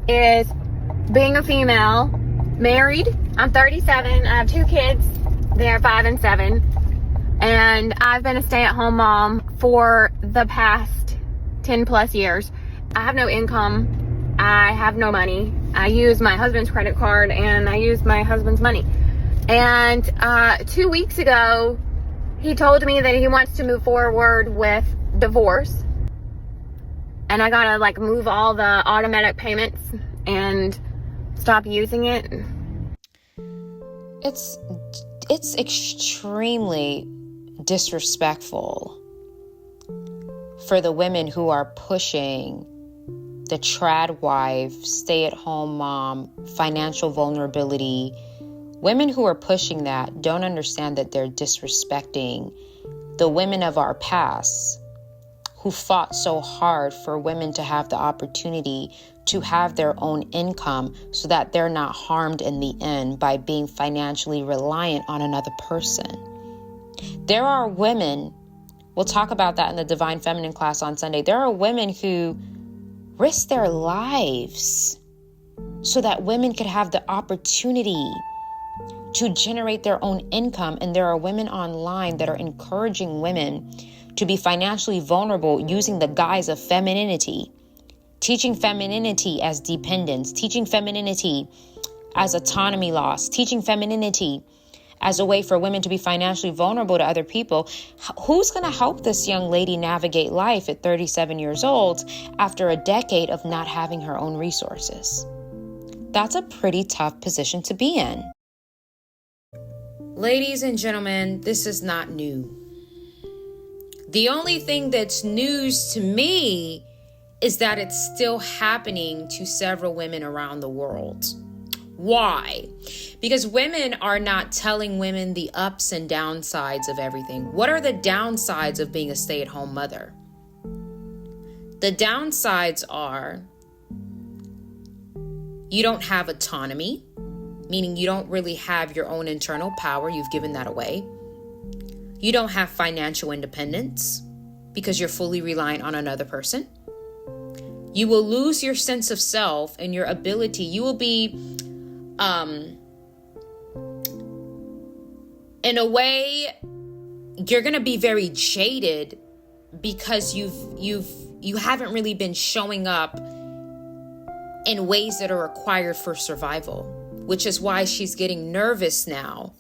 is being a female, married. I'm 37. I have 2 kids. They're 5 and 7. And I've been a stay-at-home mom for the past 10 plus years. I have no income. I have no money. I use my husband's credit card and I use my husband's money. And 2 weeks ago, he told me that he wants to move forward with divorce. And I gotta move all the automatic payments and stop using it. It's extremely disrespectful for the women who are pushing the trad wife, stay-at-home mom, financial vulnerability. Women who are pushing that don't understand that they're disrespecting the women of our past who fought so hard for women to have the opportunity to have their own income so that they're not harmed in the end by being financially reliant on another person. There are women, we'll talk about that in the Divine Feminine class on Sunday. There are women who risk their lives so that women could have the opportunity to generate their own income. And there are women online that are encouraging women to be financially vulnerable using the guise of femininity, teaching femininity as dependence, teaching femininity as autonomy loss, teaching femininity as a way for women to be financially vulnerable to other people. Who's going to help this young lady navigate life at 37 years old after a decade of not having her own resources? That's a pretty tough position to be in. Ladies and gentlemen, this is not new. The only thing that's news to me is that it's still happening to several women around the world. Why? Because women are not telling women the ups and downsides of everything. What are the downsides of being a stay-at-home mother? The downsides are you don't have autonomy, meaning you don't really have your own internal power. You've given that away. You don't have financial independence because you're fully reliant on another person. You will lose your sense of self and your ability. You will be, in a way, you're going to be very jaded because you haven't really been showing up in ways that are required for survival, which is why she's getting nervous now,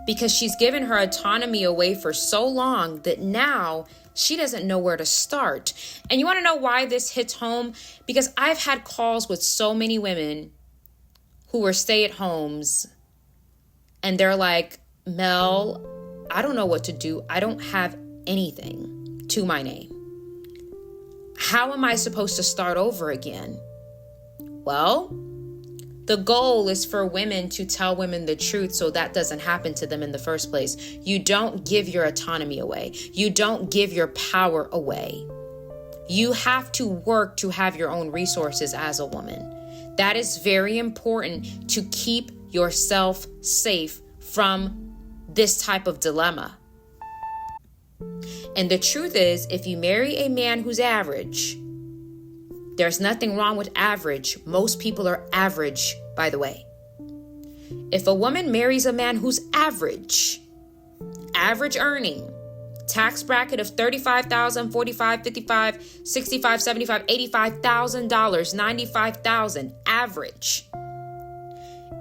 because she's given her autonomy away for so long that now she doesn't know where to start. And you want to know why this hits home? Because I've had calls with so many women who were stay-at-homes and they're like, Mel, I don't know what to do. I don't have anything to my name. How am I supposed to start over again? Well, the goal is for women to tell women the truth so that doesn't happen to them in the first place. You don't give your autonomy away. You don't give your power away. You have to work to have your own resources as a woman. That is very important to keep yourself safe from this type of dilemma. And the truth is, if you marry a man who's average, there's nothing wrong with average. Most people are average, by the way. If a woman marries a man who's average earning, tax bracket of $35,000, $45,000, $55,000, $65,000, $75,000, $85,000, $95,000, average.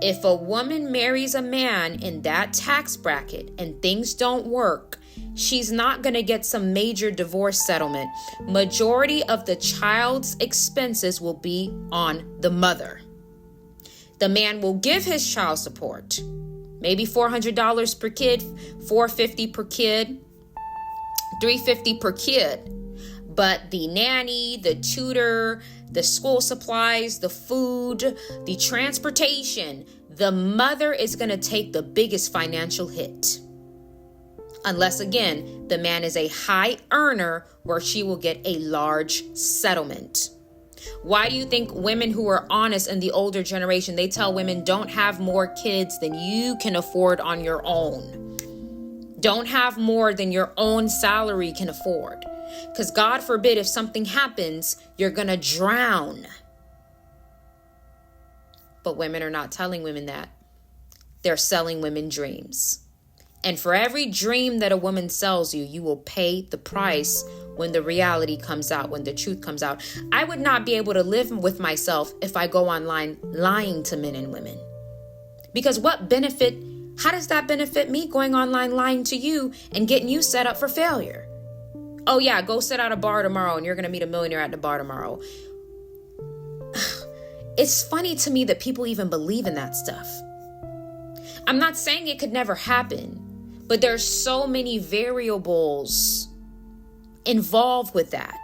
If a woman marries a man in that tax bracket and things don't work, she's not going to get some major divorce settlement. Majority of the child's expenses will be on the mother. The man will give his child support, maybe $400 per kid, $450 per kid, $350 per kid. But the nanny, the tutor, the school supplies, the food, the transportation, the mother is going to take the biggest financial hit. Unless, again, the man is a high earner where she will get a large settlement. Why do you think women who are honest in the older generation, they tell women don't have more kids than you can afford on your own? Don't have more than your own salary can afford. Because God forbid if something happens, you're going to drown. But women are not telling women that. They're selling women dreams. And for every dream that a woman sells you, you will pay the price when the reality comes out, when the truth comes out. I would not be able to live with myself if I go online lying to men and women. Because how does that benefit me going online lying to you and getting you set up for failure? Oh yeah, go sit at a bar tomorrow and you're going to meet a millionaire at the bar tomorrow. It's funny to me that people even believe in that stuff. I'm not saying it could never happen, but there's so many variables involved with that.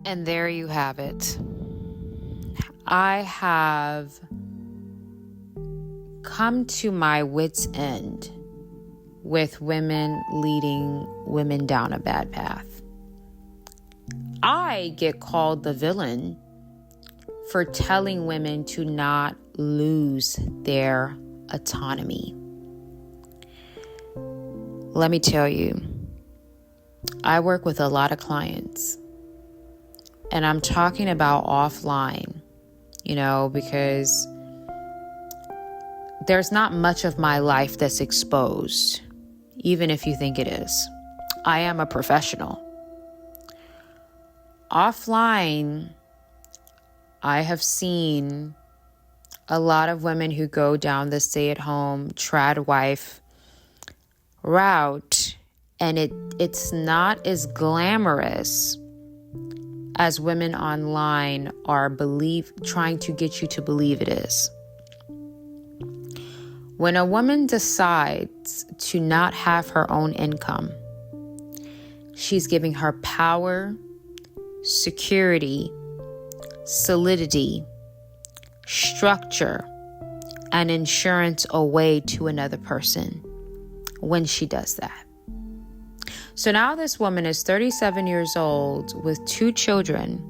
And there you have it. I have come to my wit's end with women leading women down a bad path. I get called the villain for telling women to not lose their autonomy. Let me tell you, I work with a lot of clients, and I'm talking about offline, because there's not much of my life that's exposed, even if you think it is. I am a professional. Offline, I have seen a lot of women who go down the stay-at-home trad wife route, and it's not as glamorous as women online are trying to get you to believe it is. When a woman decides to not have her own income, she's giving her power, security, solidity, structure, and insurance away to another person when she does that. So now this woman is 37 years old with 2 children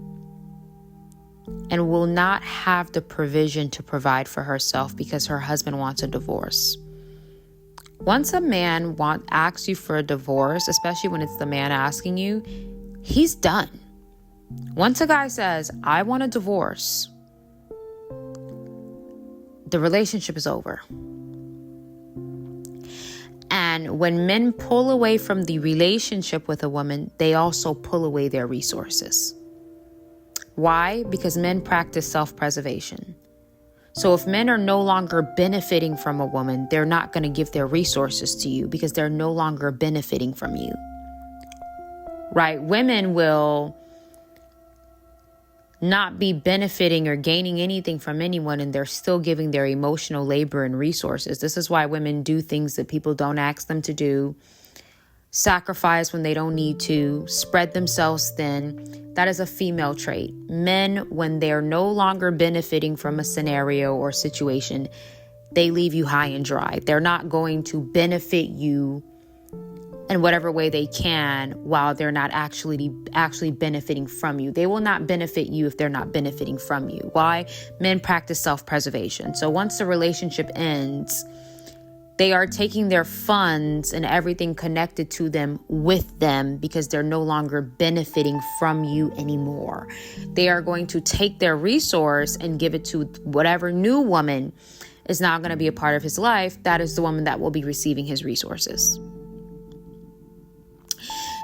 and will not have the provision to provide for herself because her husband wants a divorce. Once a man asks you for a divorce, especially when it's the man asking you, he's done. Once a guy says, I want a divorce, the relationship is over. And when men pull away from the relationship with a woman, they also pull away their resources. Why? Because men practice self-preservation. So if men are no longer benefiting from a woman, they're not going to give their resources to you because they're no longer benefiting from you. Right? Women will not be benefiting or gaining anything from anyone, and they're still giving their emotional labor and resources. This is why women do things that people don't ask them to do, sacrifice when they don't need to, spread themselves thin. That is a female trait. Men, when they're no longer benefiting from a scenario or situation, they leave you high and dry. They're not going to benefit you in whatever way they can while they're not actually benefiting from you. They will not benefit you if they're not benefiting from you. Why? Men practice self-preservation. So once the relationship ends, they are taking their funds and everything connected to them with them because they're no longer benefiting from you anymore. They are going to take their resource and give it to whatever new woman is not going to be a part of his life. That is the woman that will be receiving his resources.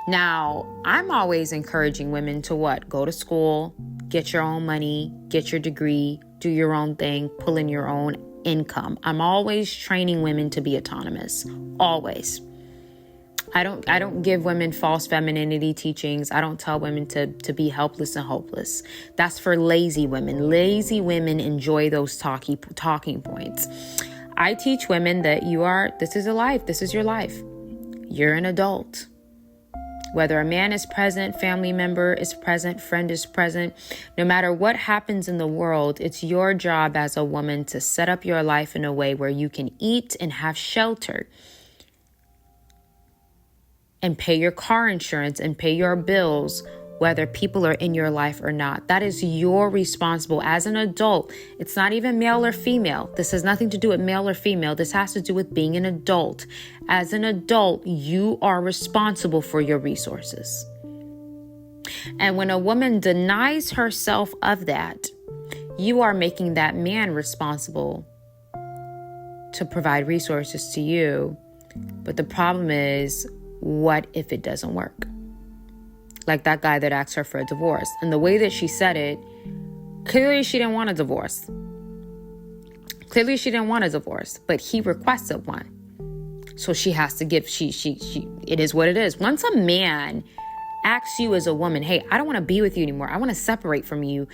Now, I'm always encouraging women to what? Go to school, get your own money, get your degree, do your own thing, pull in your own income. I'm always training women to be autonomous. Always. I don't give women false femininity teachings. I don't tell women to be helpless and hopeless. That's for lazy women. Lazy women enjoy those talking points. I teach women that this is a life. This is your life. You're an adult. Whether a man is present, family member is present, friend is present, no matter what happens in the world, it's your job as a woman to set up your life in a way where you can eat and have shelter and pay your car insurance and pay your bills, whether people are in your life or not. That is your responsible as an adult. It's not even male or female. This has nothing to do with male or female. This has to do with being an adult. As an adult, you are responsible for your resources. And when a woman denies herself of that, you are making that man responsible to provide resources to you. But the problem is, what if it doesn't work? Like that guy that asked her for a divorce. And the way that she said it, clearly she didn't want a divorce. But he requested one. So she has to give, it is what it is. Once a man asks you as a woman, hey, I don't want to be with you anymore, I want to separate from you,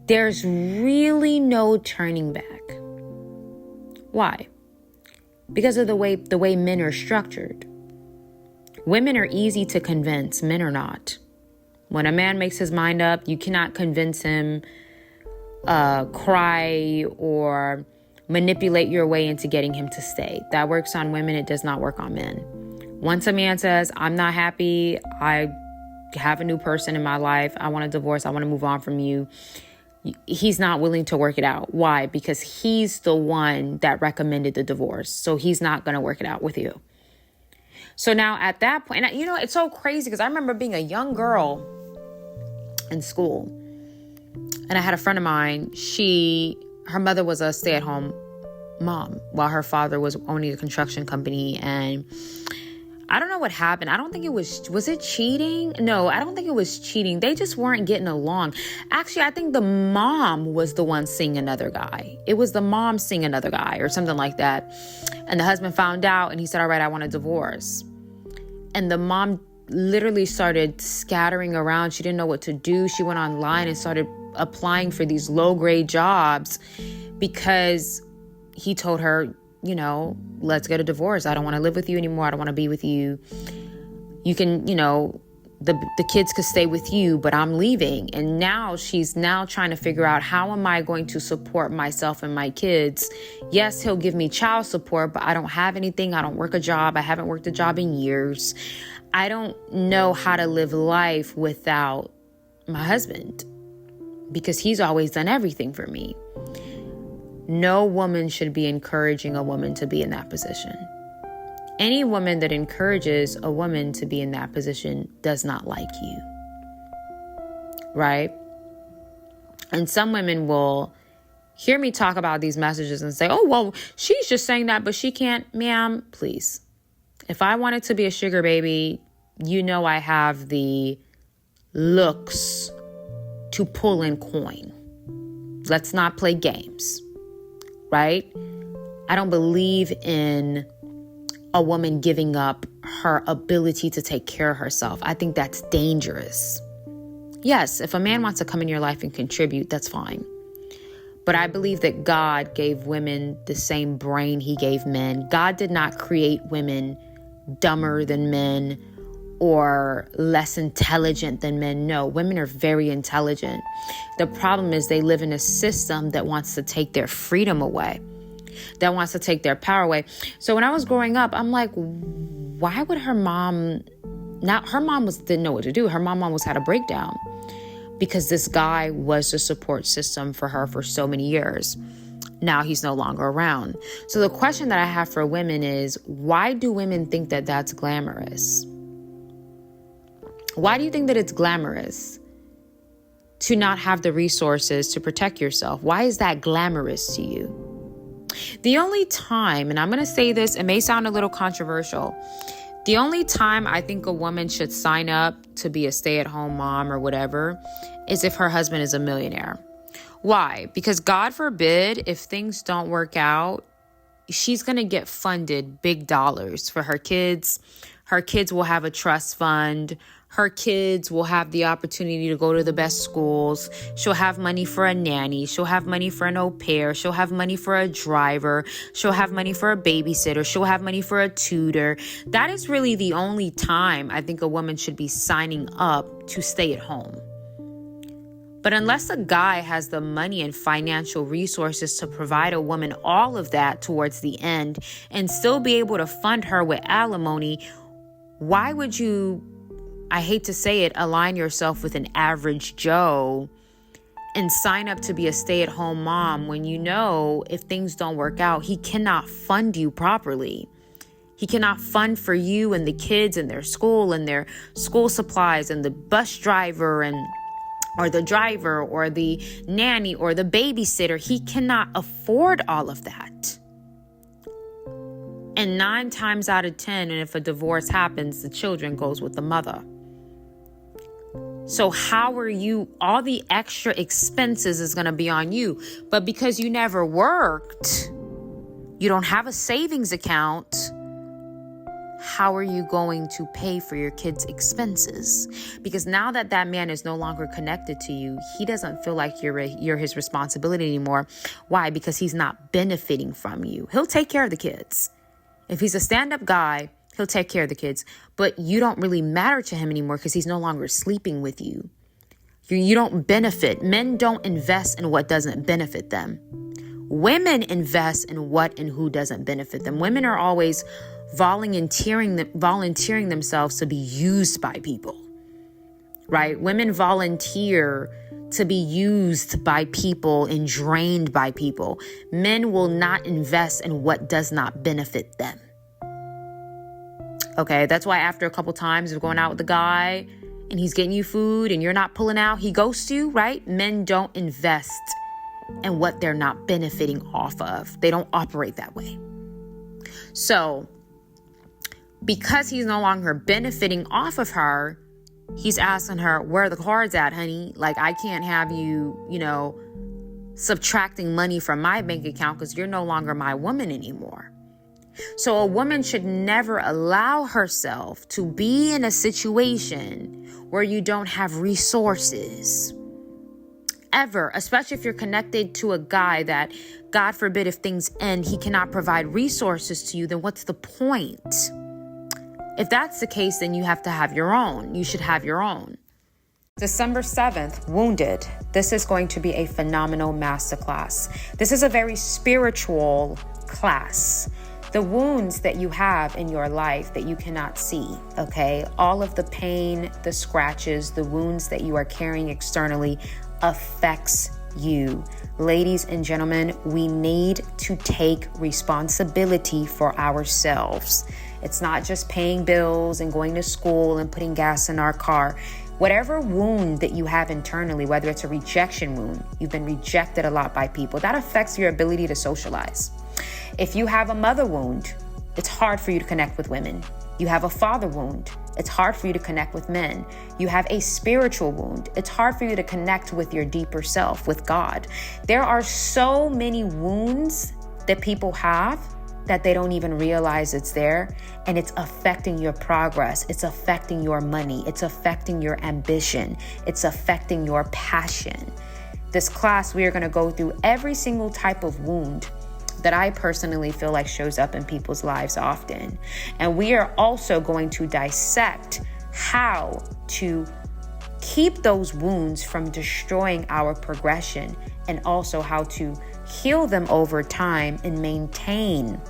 there's really no turning back. Why? Because of the way men are structured. Women are easy to convince, men are not. When a man makes his mind up, you cannot convince him, cry, or manipulate your way into getting him to stay. That works on women, it does not work on men. Once a man says, I'm not happy, I have a new person in my life, I want a divorce, I want to move on from you, he's not willing to work it out. Why? Because he's the one that recommended the divorce. So he's not going to work it out with you. So now at that point, and you know, it's so crazy because I remember being a young girl in school, and I had a friend of mine, her mother was a stay-at-home mom while her father was owning a construction company. And I don't know what happened. I don't think it was it cheating? No, I don't think it was cheating. They just weren't getting along. Actually, I think the mom was the one seeing another guy. It was the mom seeing another guy or something like that. And the husband found out and he said, all right, I want a divorce. And the mom literally started scattering around. She didn't know what to do. She went online and started applying for these low-grade jobs because he told her, you know, let's get a divorce. I don't want to live with you anymore. I don't want to be with you. You can, you know, the kids could stay with you, but I'm leaving. And now she's trying to figure out, how am I going to support myself and my kids? Yes, he'll give me child support, but I don't have anything. I don't work a job. I haven't worked a job in years. I don't know how to live life without my husband because he's always done everything for me. No woman should be encouraging a woman to be in that position. Any woman that encourages a woman to be in that position does not like you. Right? And some women will hear me talk about these messages and say, oh, well, she's just saying that, but she can't. Ma'am, please. If I wanted to be a sugar baby, you know I have the looks to pull in coin. Let's not play games. Right? I don't believe in a woman giving up her ability to take care of herself. I think that's dangerous. Yes, if a man wants to come in your life and contribute, that's fine. But I believe that God gave women the same brain he gave men. God did not create women dumber than men or less intelligent than men. No, women are very intelligent. The problem is they live in a system that wants to take their freedom away, that wants to take their power away. So when I was growing up, I'm like, why would her mom, didn't know what to do. Her mom almost had a breakdown because this guy was the support system for her for so many years. Now he's no longer around. So the question that I have for women is, why do women think that that's glamorous? Why do you think that it's glamorous to not have the resources to protect yourself? Why is that glamorous to you? The only time, and I'm going to say this, it may sound a little controversial, the only time I think a woman should sign up to be a stay-at-home mom or whatever is if her husband is a millionaire. Why? Because God forbid, if things don't work out, she's going to get funded big dollars for her kids. Her kids will have a trust fund. Her kids will have the opportunity to go to the best schools. She'll have money for a nanny. She'll have money for an au pair. She'll have money for a driver. She'll have money for a babysitter. She'll have money for a tutor. That is really the only time I think a woman should be signing up to stay at home. But unless a guy has the money and financial resources to provide a woman all of that towards the end and still be able to fund her with alimony, why would you, I hate to say it, align yourself with an average Joe and sign up to be a stay-at-home mom when you know if things don't work out, he cannot fund you properly. He cannot fund for you and the kids and their school supplies and the bus driver and or the driver or the nanny or the babysitter. He cannot afford all of that. And 9 times out of 10, and if a divorce happens, the children goes with the mother. So how are you, all the extra expenses is going to be on you. But because you never worked, you don't have a savings account, how are you going to pay for your kids' expenses? Because now that that man is no longer connected to you, he doesn't feel like you're his responsibility anymore. Why? Because he's not benefiting from you. He'll take care of the kids. If he's a stand-up guy, he'll take care of the kids. But you don't really matter to him anymore because he's no longer sleeping with you. You don't benefit. Men don't invest in what doesn't benefit them. Women invest in what and who doesn't benefit them. Women are always volunteering themselves to be used by people, right? Women volunteer to be used by people and drained by people. Men will not invest in what does not benefit them. Okay, that's why after a couple times of going out with the guy and he's getting you food and you're not pulling out, he ghosts you, right? Men don't invest in what they're not benefiting off of. They don't operate that way. So because he's no longer benefiting off of her, he's asking her, where are the cards at, honey? Like, I can't have you, subtracting money from my bank account because you're no longer my woman anymore. So a woman should never allow herself to be in a situation where you don't have resources. Ever, especially if you're connected to a guy that, God forbid, if things end, he cannot provide resources to you, then what's the point? If that's the case, then you have to have your own. You should have your own. December 7th, Wounded. This is going to be a phenomenal masterclass. This is a very spiritual class. The wounds that you have in your life that you cannot see, okay? All of the pain, the scratches, the wounds that you are carrying externally affects you. Ladies and gentlemen, we need to take responsibility for ourselves. It's not just paying bills and going to school and putting gas in our car. Whatever wound that you have internally, whether it's a rejection wound, you've been rejected a lot by people, that affects your ability to socialize. If you have a mother wound, it's hard for you to connect with women. You have a father wound, it's hard for you to connect with men. You have a spiritual wound. It's hard for you to connect with your deeper self, with God. There are so many wounds that people have that they don't even realize it's there, and it's affecting your progress. It's affecting your money. It's affecting your ambition. It's affecting your passion. This class, we are going to go through every single type of wound that I personally feel like shows up in people's lives often. And we are also going to dissect how to keep those wounds from destroying our progression, and also how to heal them over time and maintain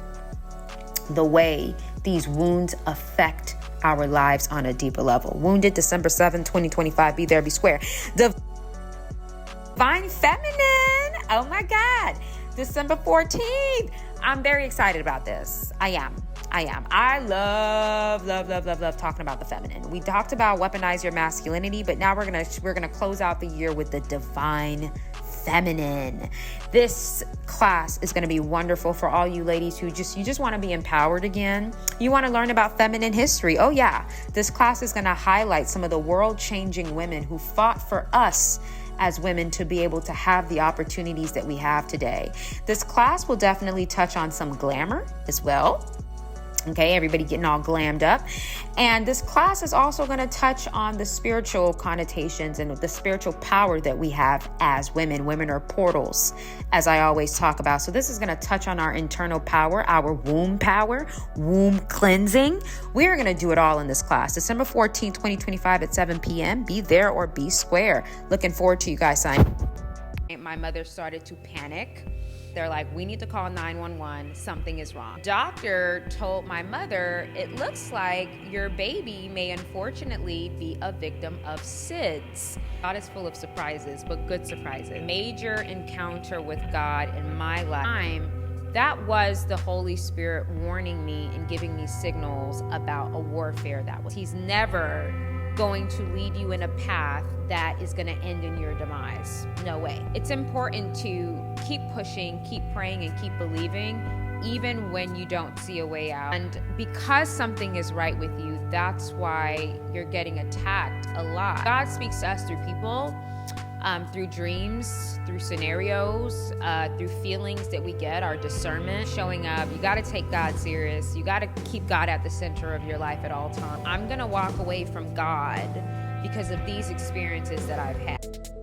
the way these wounds affect our lives on a deeper level. Wounded, December 7th, 2025. Be there, be square. Divine Feminine. Oh my God. December 14th. I'm very excited about this. I am. I love talking about the feminine. We talked about weaponize your masculinity, but now we're gonna close out the year with the divine feminine. This class is going to be wonderful for all you ladies who just want to be empowered again. You want to learn about feminine history. Oh yeah, this class is going to highlight some of the world-changing women who fought for us as women to be able to have the opportunities that we have today. This class will definitely touch on some glamour as well. Okay, everybody getting all glammed up. And this class is also going to touch on the spiritual connotations and the spiritual power that we have as women. Women are portals, as I always talk about. So this is going to touch on our internal power, our womb power, womb cleansing. We are going to do it all in this class. December 14th, 2025 at 7 p.m. Be there or be square. Looking forward to you guys signing. My mother started to panic. They're like, we need to call 911. Something is wrong. Doctor told my mother, it looks like your baby may unfortunately be a victim of SIDS. God is full of surprises, but good surprises. Major encounter with God in my life. That was the Holy Spirit warning me and giving me signals about a warfare that was. He's never going to lead you in a path that is going to end in your demise. No way. It's important to keep pushing, keep praying, and keep believing, even when you don't see a way out. And because something is right with you, that's why you're getting attacked a lot. God speaks to us through people, through dreams, through scenarios, through feelings that we get, our discernment, showing up. You got to take God serious. You got to keep God at the center of your life at all times. I'm going to walk away from God because of these experiences that I've had.